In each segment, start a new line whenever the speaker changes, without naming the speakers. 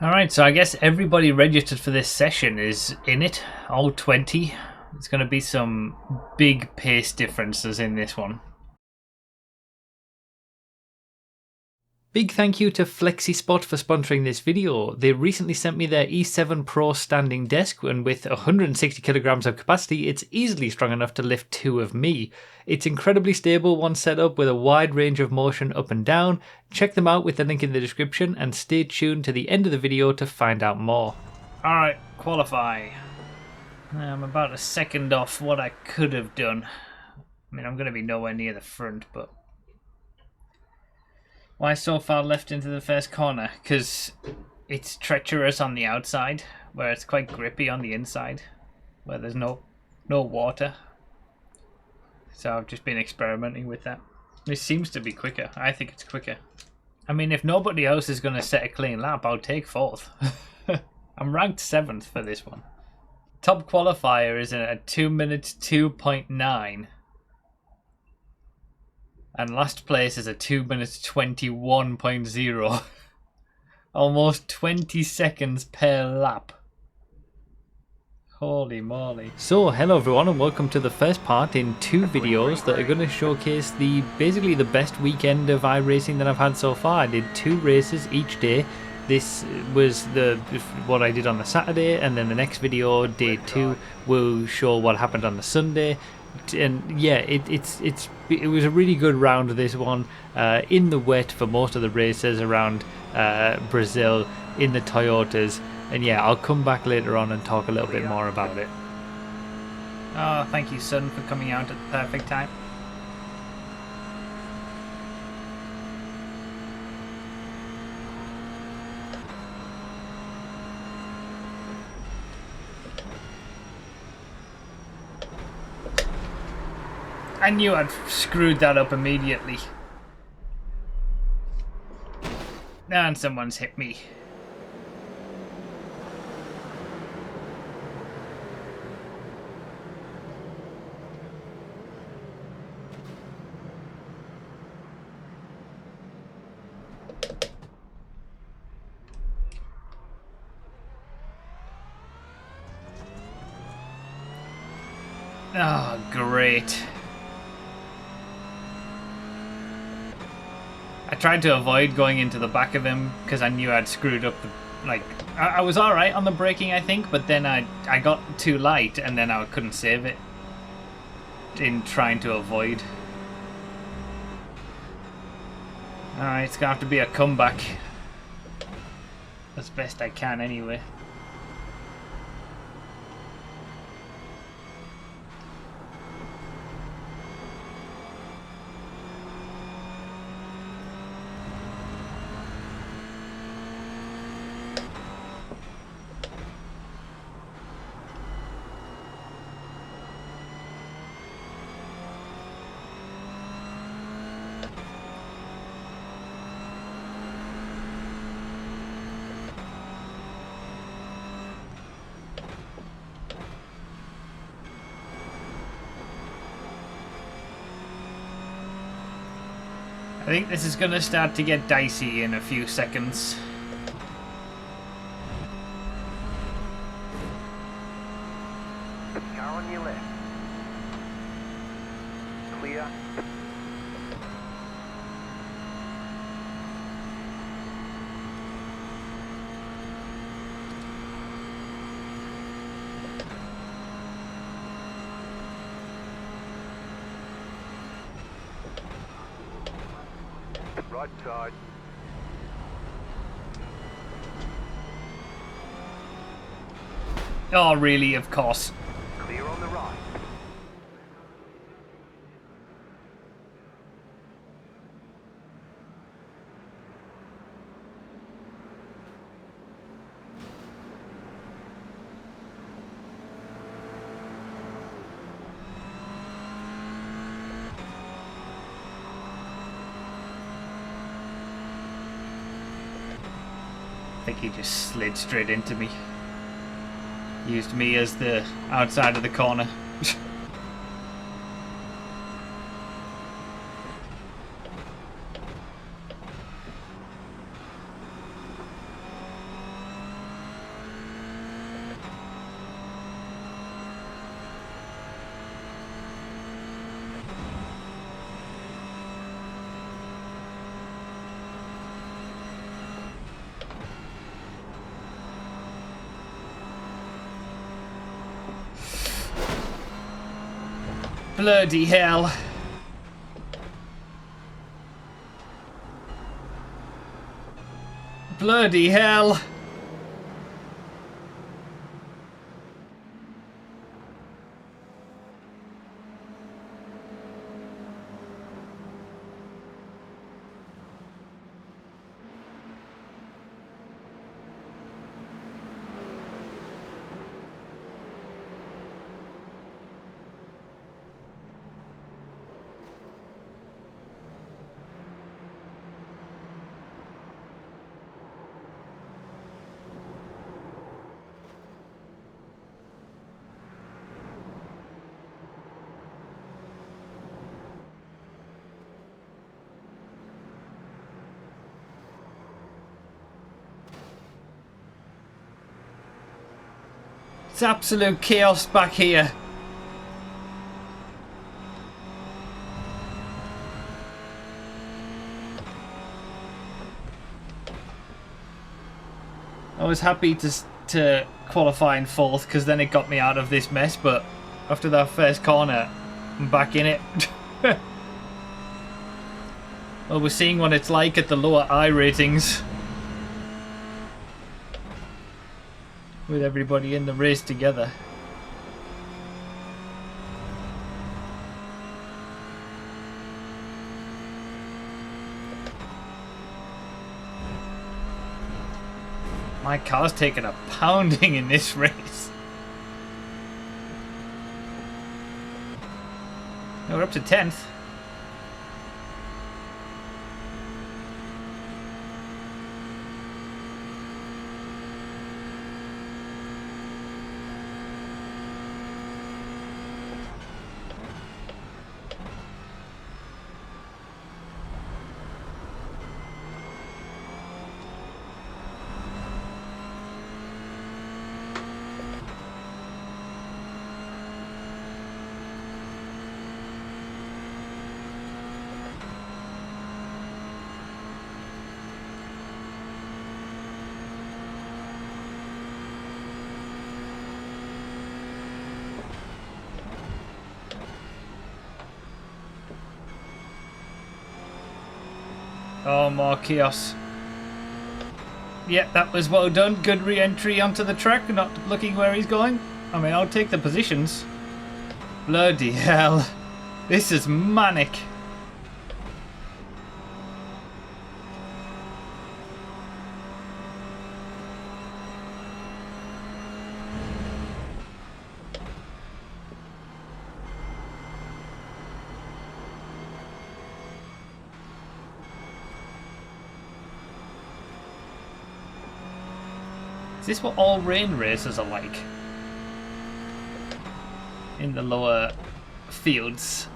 Alright, so I guess everybody registered for this session is in it, all 20. There's going to be some big pace differences in this one. Big thank you to FlexiSpot for sponsoring this video. They recently sent me their E7 Pro standing desk, and with 160 kilograms of capacity, it's easily strong enough to lift 2 of me. It's incredibly stable once set up with a wide range of motion up and down. Check them out with the link in the description and stay tuned to the end of the video to find out more. Alright, qualify. I'm about a second off what I could have done. I mean, I'm going to be nowhere near the front, but... Why so far left into the first corner? Because it's treacherous on the outside, where it's quite grippy on the inside, where there's no water. So I've just been experimenting with that. It seems to be quicker. I think it's quicker. I mean, if nobody else is going to set a clean lap, I'll take 4th. I'm ranked 7th for this one. Top qualifier is at 2 minutes 2.9. And last place is a 2 minutes 21.0. Almost 20 seconds per lap. Holy moly. So hello everyone and welcome to the first part in 2 videos that are going to showcase basically the best weekend of iRacing that I've had so far. I did 2 races each day. This was what I did on the Saturday, and then the next video, day 2, will show what happened on the Sunday. And yeah, it was a really good round, this one, in the wet for most of the races around Brazil in the Toyotas. And yeah, I'll come back later on and talk a little bit more about it. Oh, thank you, son, for coming out at the perfect time. I knew I'd screwed that up immediately. And someone's hit me. Oh, great. I tried to avoid going into the back of him because I knew I'd screwed up I was alright on the braking, I think, but then I got too light and then I couldn't save it in trying to avoid. Alright, it's gonna have to be a comeback. As best I can anyway. I think this is going to start to get dicey in a few seconds.
Car on your left. Clear. Right side.
Oh, really? Of course.
Clear on the right.
I think he just slid straight into me. Used me as the outside of the corner. Bloody hell. Bloody hell. It's absolute chaos back here. I was happy to qualify in 4th because then it got me out of this mess, but after that first corner, I'm back in it. Well, we're seeing what it's like at the lower iRatings. With everybody in the race together. My car's taking a pounding in this race. We're up to 10th. Oh, more chaos. Yeah, that was well done. Good re-entry onto the track, not looking where he's going. I mean, I'll take the positions. Bloody hell. This is manic. Is this what all rain races are like? In the lower fields?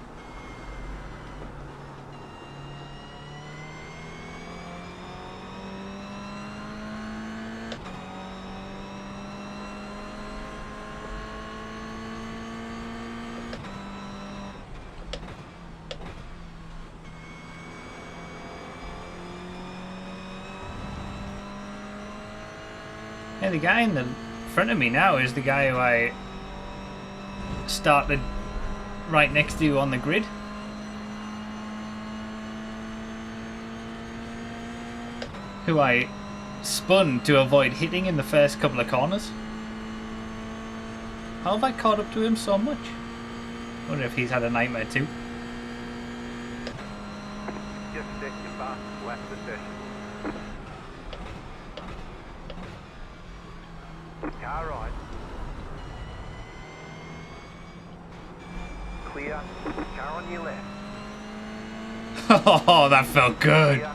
Yeah, the guy in the front of me now is the guy who I started right next to you on the grid. Who I spun to avoid hitting in the first couple of corners. How have I caught up to him so much? I wonder if he's had a nightmare too.
Just set your fast left position. Car right. Clear. Car on your left.
Oh, that felt good.
Clear.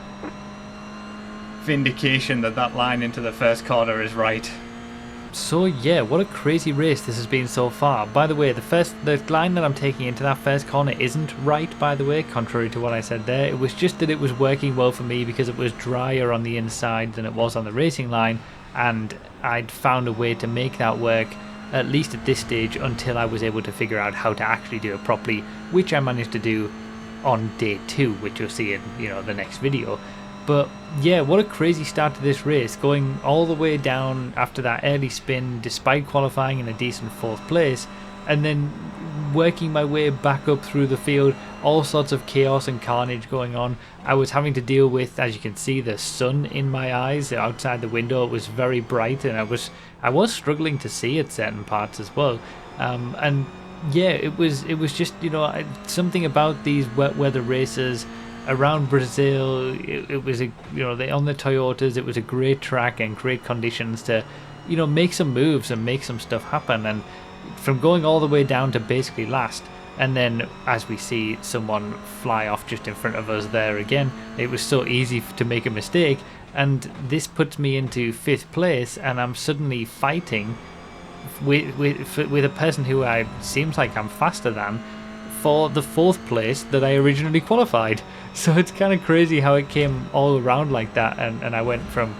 Vindication that that line into the first corner is right. So yeah, what a crazy race this has been so far. By the way, the line that I'm taking into that first corner isn't right, by the way, contrary to what I said there. It was just that it was working well for me because it was drier on the inside than it was on the racing line, and I'd found a way to make that work, at least at this stage, until I was able to figure out how to actually do it properly, which I managed to do on day 2, which you'll see in, you know, the next video. But yeah, what a crazy start to this race, going all the way down after that early spin despite qualifying in a decent 4th place, and then working my way back up through the field, all sorts of chaos and carnage going on. I was having to deal with, as you can see, the sun in my eyes outside the window. It was very bright, and I was struggling to see at certain parts as well. And yeah, it was just, you know, something about these wet weather races around Brazil. It was on the Toyotas, it was a great track and great conditions to, you know, make some moves and make some stuff happen. And from going all the way down to basically last, and then as we see someone fly off just in front of us there again, it was so easy to make a mistake, and this puts me into 5th place, and I'm suddenly fighting with a person who seems like I'm faster than for the 4th place that I originally qualified. So it's kind of crazy how it came all around like that, and I went from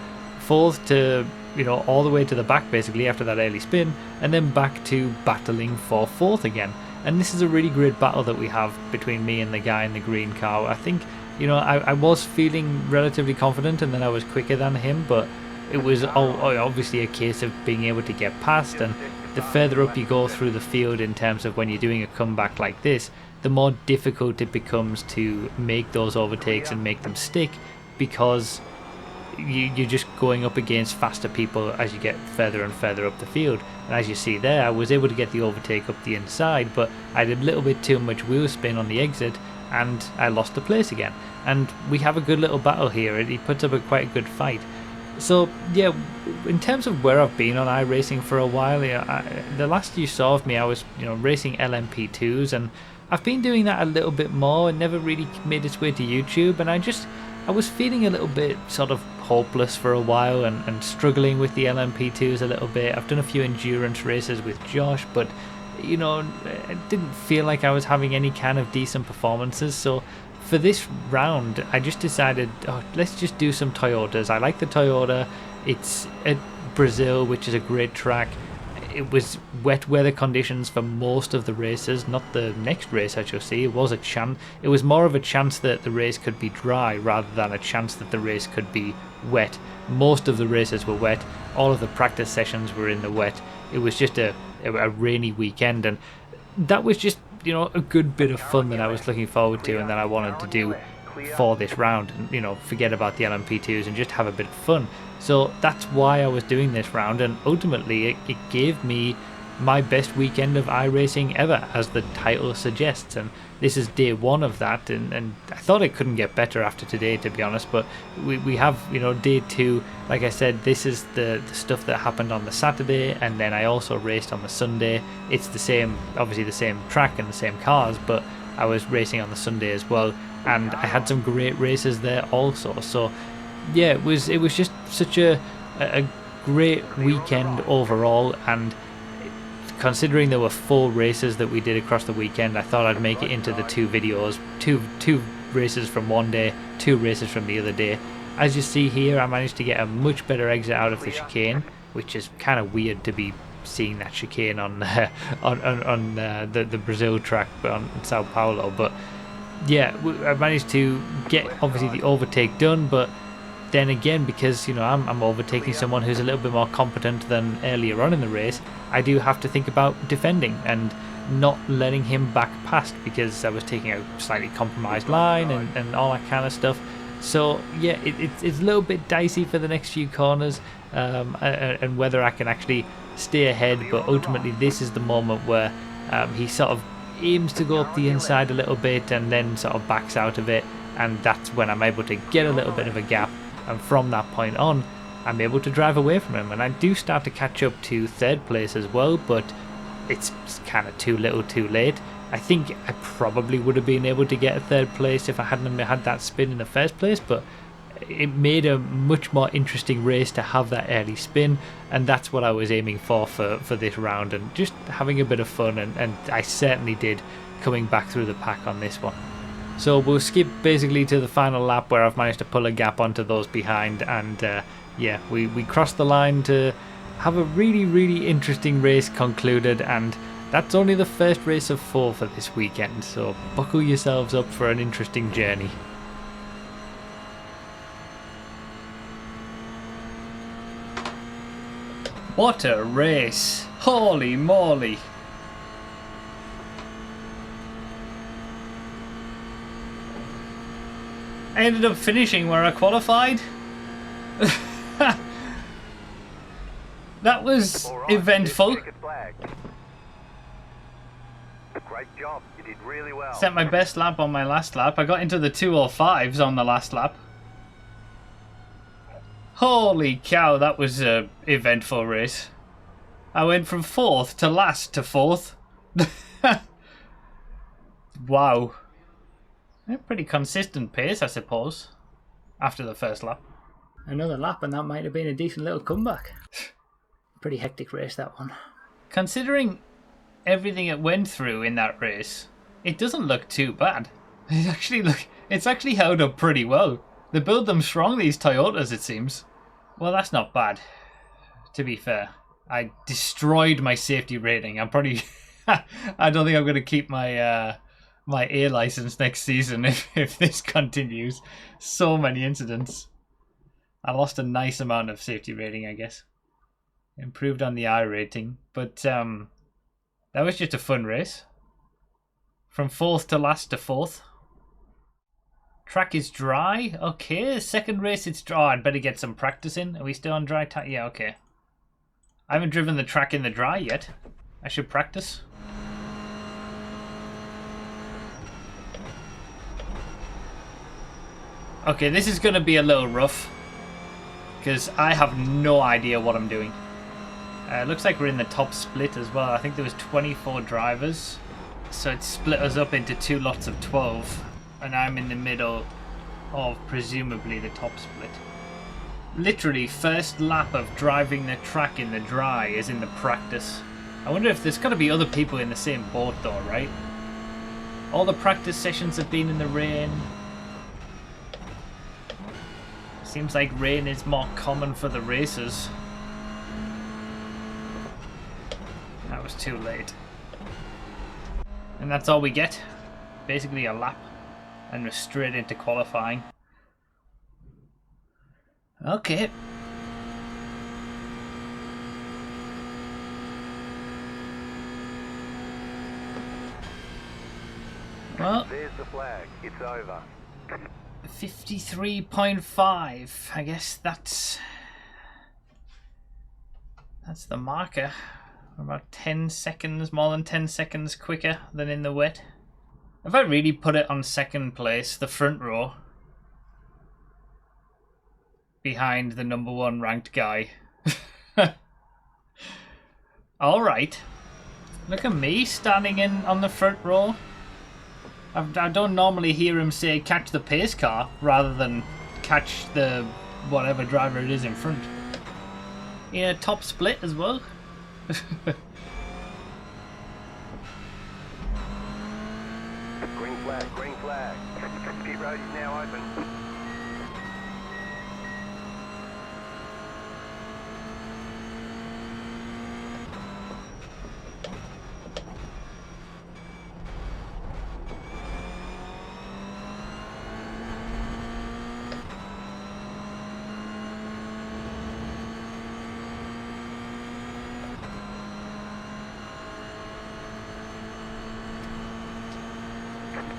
4th to, you know, all the way to the back basically after that early spin, and then back to battling for 4th again. And this is a really great battle that we have between me and the guy in the green car. I think, you know, I was feeling relatively confident, and then I was quicker than him, but it was obviously a case of being able to get past. And the further up you go through the field in terms of when you're doing a comeback like this, the more difficult it becomes to make those overtakes and make them stick, because you're just going up against faster people as you get further and further up the field. And as you see there, I was able to get the overtake up the inside, but I did a little bit too much wheel spin on the exit, and I lost the place again. And we have a good little battle here, and he puts up quite a good fight. So yeah, in terms of where I've been on iRacing for a while, you know, the last you saw of me, I was, you know, racing LMP2s, and I've been doing that a little bit more. It never really made its way to YouTube, and I was feeling a little bit sort of hopeless for a while, and struggling with the LMP2s a little bit. I've done a few endurance races with Josh, but, you know, it didn't feel like I was having any kind of decent performances. So for this round, I just decided, let's just do some Toyotas. I like the Toyota. It's at Brazil, which is a great track. It was wet weather conditions for most of the races, not the next race as you'll see. It was a chance. It was more of a chance that the race could be dry rather than a chance that the race could be wet. Most of the races were wet. All of the practice sessions were in the wet. It was just a rainy weekend, and that was just, you know, a good bit of fun that I was looking forward to and that I wanted to do for this round, and, you know, forget about the LMP2s and just have a bit of fun. So that's why I was doing this round, and ultimately it gave me my best weekend of iRacing ever, as the title suggests, and this is day 1 of that, and I thought it couldn't get better after today, to be honest. But we have, you know, day 2. Like I said, this is the stuff that happened on the Saturday, and then I also raced on the Sunday. It's the same, obviously the same track and the same cars, but I was racing on the Sunday as well, and I had some great races there also. So yeah, it was just such a great weekend overall, and considering there were 4 races that we did across the weekend, I thought I'd make it into the 2 videos, two races from one day, 2 races from the other day. As you see here, I managed to get a much better exit out of the chicane, which is kind of weird to be seeing that chicane on the Brazil track on Sao Paulo. But yeah, I managed to get obviously the overtake done, but then again, because, you know, I'm overtaking someone who's a little bit more competent than earlier on in the race, I do have to think about defending and not letting him back past, because I was taking a slightly compromised line and all that kind of stuff. So yeah, it's a little bit dicey for the next few corners, and whether I can actually stay ahead. But ultimately, this is the moment where he sort of aims to go up the inside a little bit and then sort of backs out of it, and that's when I'm able to get a little bit of a gap. And from that point on, I'm able to drive away from him, and I do start to catch up to 3rd place as well, but it's kind of too little too late. I think I probably would have been able to get a 3rd place if I hadn't had that spin in the first place, but it made a much more interesting race to have that early spin, and that's what I was aiming for this round, and just having a bit of fun, and I certainly did, coming back through the pack on this one. So we'll skip basically to the final lap where I've managed to pull a gap onto those behind, and yeah, we crossed the line to have a really interesting race concluded, and that's only the first race of 4 for this weekend, so buckle yourselves up for an interesting journey. What a race! Holy moly! I ended up finishing where I qualified. That was
All right,
eventful.
checkered flag. Great job. You did really well.
Set my best lap on my last lap. I got into the 2:05s on the last lap. Holy cow, that was a eventful race. I went from 4th to last to 4th. Wow. A pretty consistent pace, I suppose, after the first lap. Another lap and that might have been a decent little comeback. Pretty hectic race, that one. Considering everything it went through in that race, it doesn't look too bad. It's actually held up pretty well. They build them strong, these Toyotas, it seems. Well, that's not bad, to be fair. I destroyed my safety rating. I'm probably... I don't think I'm going to keep my my A license next season if this continues. So many incidents. I lost a nice amount of safety rating, I guess. Improved on the iRating, but that was just a fun race. From 4th to last to 4th. Track is dry. Okay, second race it's dry. Oh, I'd better get some practice in. Are we still on dry time? Yeah, okay. I haven't driven the track in the dry yet. I should practice. Okay, this is going to be a little rough, because I have no idea what I'm doing. Looks like we're in the top split as well. I think there was 24 drivers, so it split us up into 2 lots of 12, and I'm in the middle of presumably the top split. Literally, first lap of driving the track in the dry is in the practice. I wonder if there's got to be other people in the same boat though, right? All the practice sessions have been in the rain. Seems like rain is more common for the racers. That was too late. And that's all we get. Basically a lap. And we're straight into qualifying. Okay. Well,
There's the flag. It's over.
53.5. I guess that's the marker. About 10 seconds, more than 10 seconds quicker than in the wet. If I really put it on second place, the front row, behind the #1 ranked guy. Alright. Look at me standing in on the front row. I don't normally hear him say catch the pace car rather than catch the whatever driver it is in front. In a top split as well.
Green flag, green flag. Pit road is now open.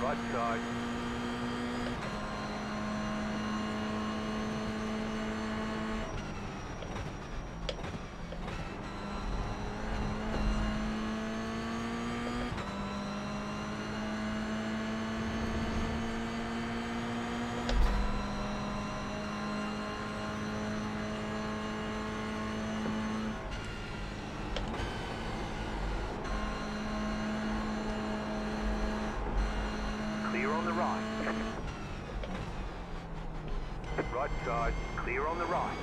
Right side. Clear on the right. Right side, clear on the right.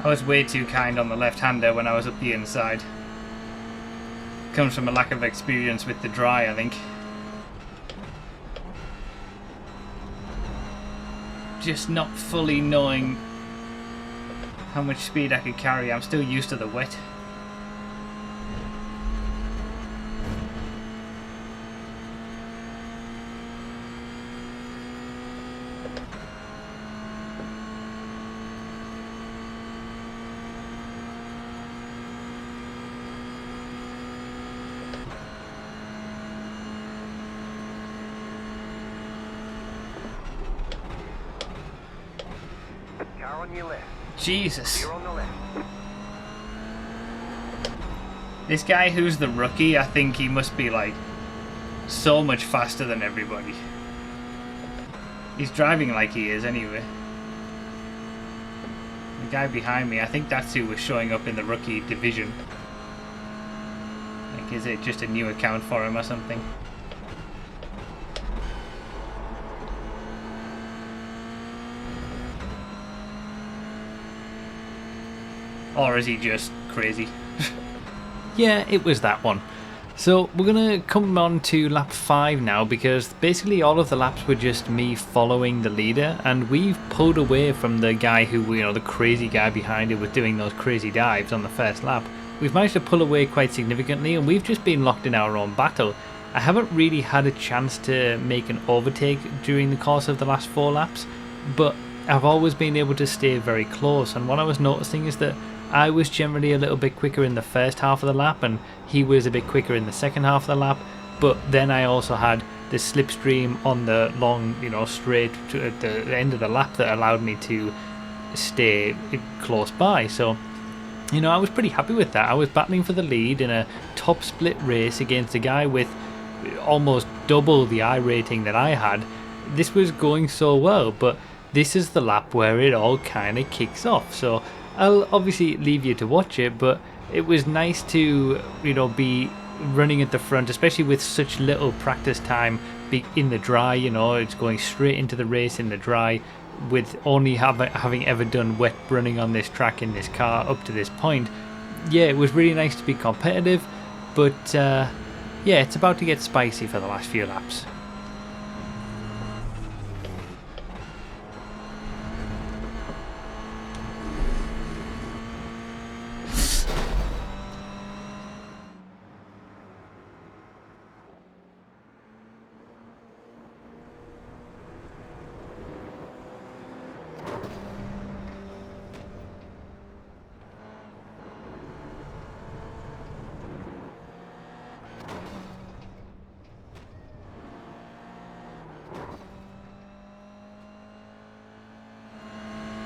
I was way too kind on the left-hander when I was up the inside. Comes from a lack of experience with the dry, I think. Just not fully knowing how much speed I could carry. I'm still used to the wet.
Car on your left.
Jesus.
Clear on the left.
This guy who's the rookie, I think he must be like so much faster than everybody. He's driving like he is anyway. The guy behind me, I think that's who was showing up in the rookie division. Like, is it just a new account for him or something? Or is he just crazy? Yeah, it was that one. So we're going to come on to lap 5 now, because basically all of the laps were just me following the leader, and we've pulled away from the guy who, you know, the crazy guy behind it was doing those crazy dives on the first lap. We've managed to pull away quite significantly, and we've just been locked in our own battle. I haven't really had a chance to make an overtake during the course of the last 4 laps, but I've always been able to stay very close, and what I was noticing is that I was generally a little bit quicker in the first half of the lap, and he was a bit quicker in the second half of the lap, but then I also had the slipstream on the long, you know, straight to the end of the lap that allowed me to stay close by. So, you know, I was pretty happy with that. I was battling for the lead in a top split race against a guy with almost double the iRating that I had. This was going so well, but this is the lap where it all kind of kicks off. So I'll obviously leave you to watch it, but it was nice to, you know, be running at the front, especially with such little practice time in the dry. You know, it's going straight into the race in the dry, with only having ever done wet running on this track in this car up to this point. Yeah, it was really nice to be competitive, but yeah, it's about to get spicy for the last few laps.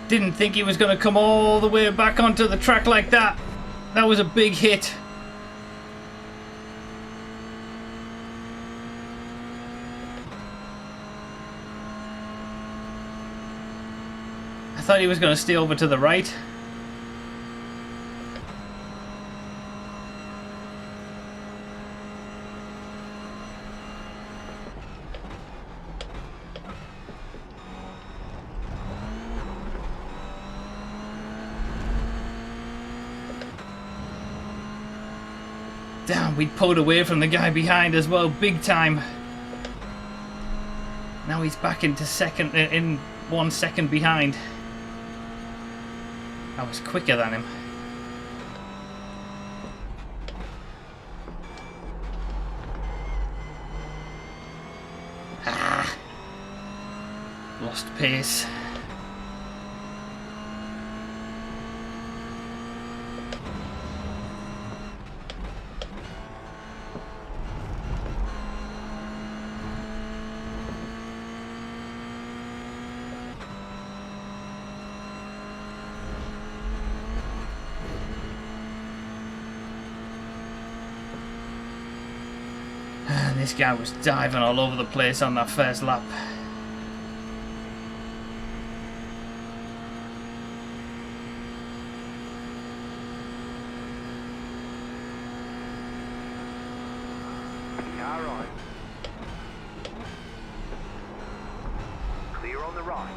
Didn't think he was going to come all the way back onto the track like that. That was a big hit. I thought he was going to stay over to the right. Damn, we pulled away from the guy behind as well, big time. Now he's back into second, in 1 second behind. I was quicker than him. Ah, lost pace. This guy was diving all over the place on that first lap.
Car on. Clear on the right.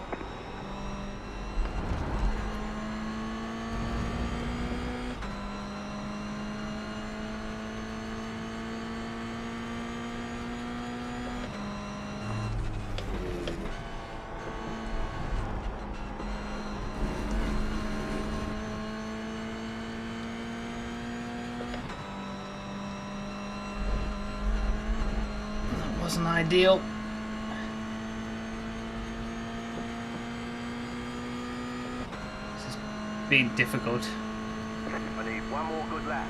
wasn't ideal. This has been difficult.
I need one more good lap.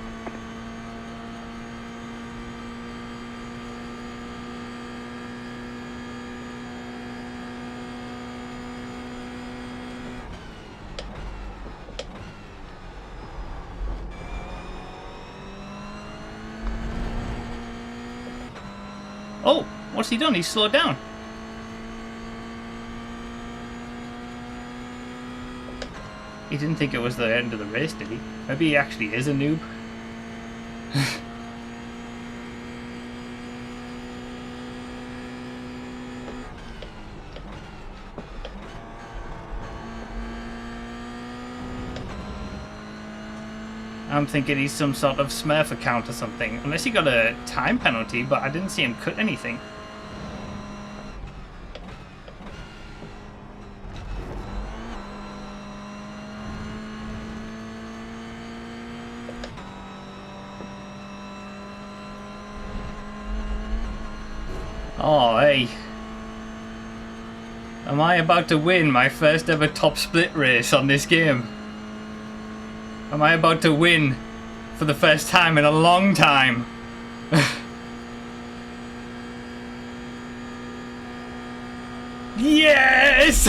Oh, what's he done? He's slowed down. He didn't think it was the end of the race, did he? Maybe he actually is a noob. I'm thinking he's some sort of Smurf account or something. Unless he got a time penalty, but I didn't see him cut anything. Oh, hey. Am I about to win my first ever top split race on this game? Am I about to win for the first time in a long time? Yes!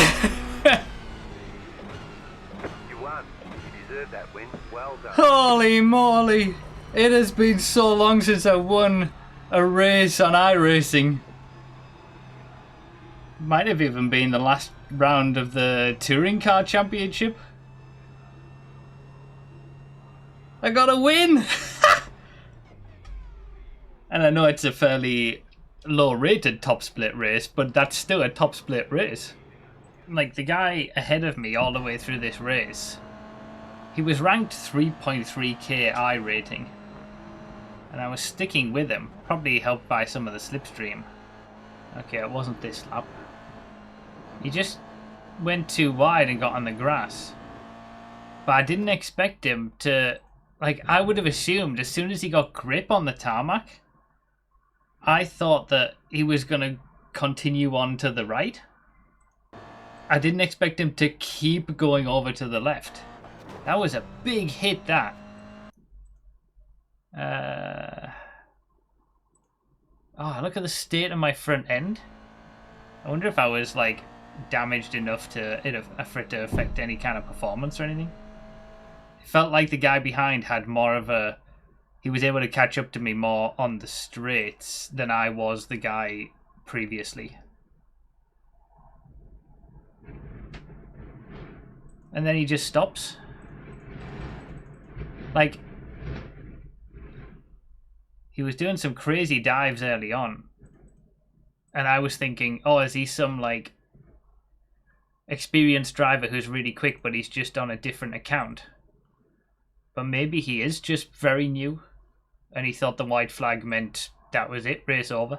You won. You deserve that win. Well done.
Holy moly! It has been so long since I won a race on iRacing. Might have even been the last round of the Touring Car Championship. I got a win! And I know it's a fairly low rated top split race, but that's still a top split race. Like, the guy ahead of me all the way through this race, he was ranked 3.3k iRating. And I was sticking with him, probably helped by some of the slipstream. Okay, it wasn't this lap. He just went too wide and got on the grass. But I didn't expect him to... Like, I would have assumed as soon as he got grip on the tarmac, I thought that he was going to continue on to the right. I didn't expect him to keep going over to the left. That was a big hit, that. Oh, look at the state of my front end. I wonder if I was, like, damaged enough for it to affect any kind of performance or anything. It felt like the guy behind had more of a... He was able to catch up to me more on the straights than I was the guy previously. And then he just stops. Like... He was doing some crazy dives early on. And I was thinking, oh, is he some, like, experienced driver who's really quick, but he's just on a different account? But maybe he is just very new, and he thought the white flag meant that was it, race over.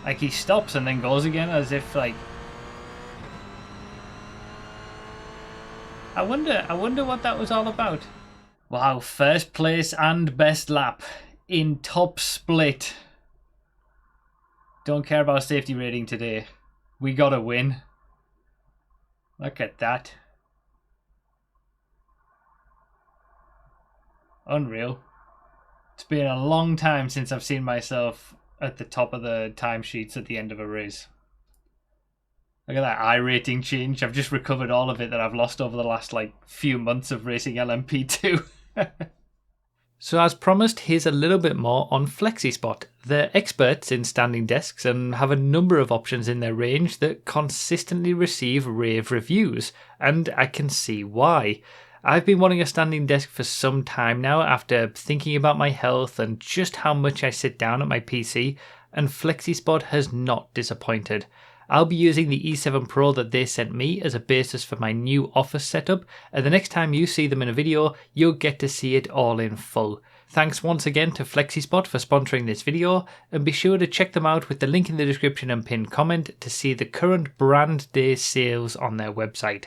Like, he stops and then goes again, as if, like... I wonder what that was all about. Wow, first place and best lap in top split. Don't care about safety rating today. We got a win. Look at that. Unreal. It's been a long time since I've seen myself at the top of the timesheets at the end of a race. Look at that iRating change. I've just recovered all of it that I've lost over the last, like, few months of racing LMP2. So as promised, here's a little bit more on FlexiSpot. They're experts in standing desks and have a number of options in their range that consistently receive rave reviews, and I can see why. I've been wanting a standing desk for some time now after thinking about my health and just how much I sit down at my PC, and FlexiSpot has not disappointed. I'll be using the E7 Pro that they sent me as a basis for my new office setup, and the next time you see them in a video, you'll get to see it all in full. Thanks once again to FlexiSpot for sponsoring this video, and be sure to check them out with the link in the description and pinned comment to see the current brand day sales on their website.